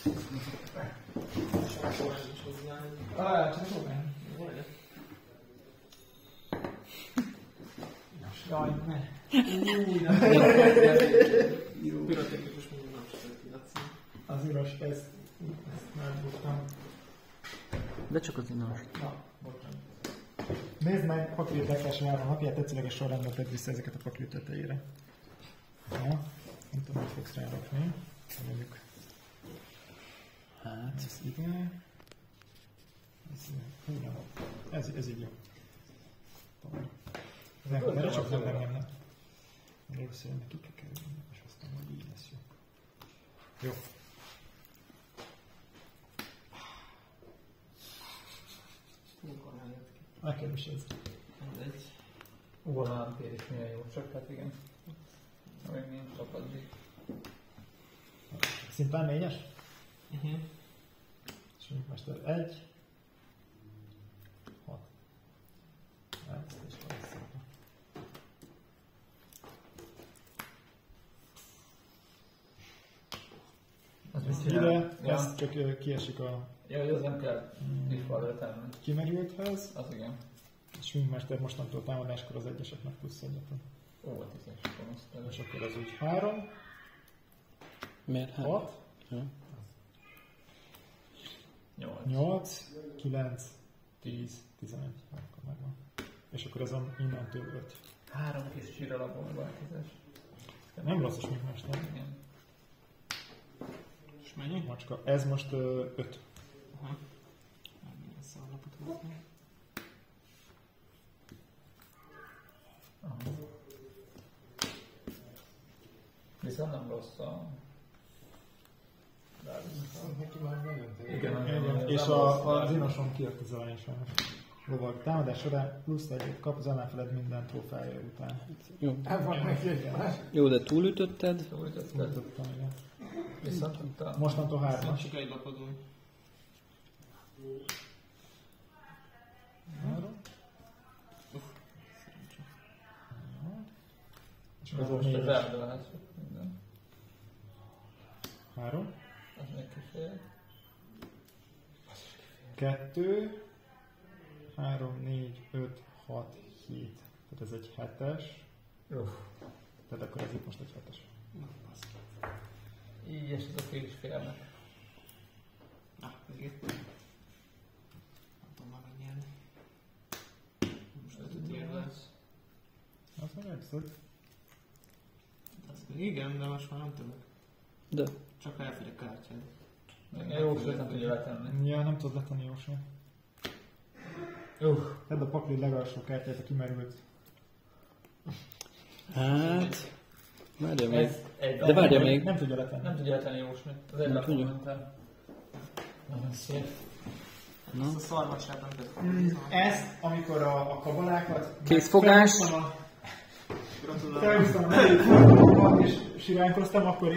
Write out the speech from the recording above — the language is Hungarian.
Csak próbálj. Jaj, ne. Pirotechnikus mondjuk nem szeretett játszani. Az üres, ezt már buktam. De csak az inas. Na, bocsánat. Nézd meg, pakliét legfelső 3 napját, tetszőleges sorrendben tedd vissza ezeket a pakliét tetejére. Ja, nem tudom, hogy fogsz rárakni. Mondjuk. Hát. Ez ide. Ez így jó. Nem, csak nem. Először neki kell kerülni, és aztán majd így lesz jó. Jó. Nekem is ez. Mindegy. Uvolán tér is milyen jó, csak hát igen. Még nincs tapadni. Szintán 4-es? És mondjuk mester 1. 6. Ezt is lesz. Az mit csinál? Ide, ez csak kiesik a... Ja, hogy az nem kell ifalra tenni. Kimerülthez. Az igen. A Schminkmester mostantól támadáskor az egyeseknek plusz egyet. Ó, a 10-es gonosz. És akkor ez úgy 3. Miért? 6. Ja. 8, 9, 10, 11. Akkor megvan. És akkor ez a innentől 5. 3 kis csiralapon van 10-es. Nem rossz a Schminkmester. Igen. És mennyi? Macska. Ez most 5. Aha. Nem lesz a lapot hozni. Viszont nem rossz a... Neki már nagyon Igen, És a dinoson kijött az elején sajnos. Lovag támadás során plusz egyet kap az ellenfeled minden trófája után. Jó. van neki egy más. Jó, de túlütötted. Tudtam, igen. Viszont utána... Mostantól 3-as. Nem csak egy lapodon. 3. És Ez ez a most az 4-es. eldőlhet minden. 3. Az még kifér. 2. 3, 4, 5, 6, 7. Tehát ez egy 7-es. Tehát akkor ez itt most egy 7-es. Így, és ez a fél is félnek. Na, még itt. Nem tudom már megnyerni. Most 5 ér lesz. Azt meg elviszed. Igen, de most már nem tudok. De. Csak elfogy a kártyád. Jóslat nem tudja letenni. Ja, nem tudod letenni Jóslat. Tedd a pakli legalsó kártyát, a kimerült. Hát... Várja még. Ez egy De várja még. Nem tudja letenni. Nem tudja letenni Jóslat. Az egy lapon mentem. Nagyon szép. Ezt a szarvasát nem tudok. Ezt, amikor a kabalákat... Kézfogás. Felhúztam a nevét, és siránkoztam, akkor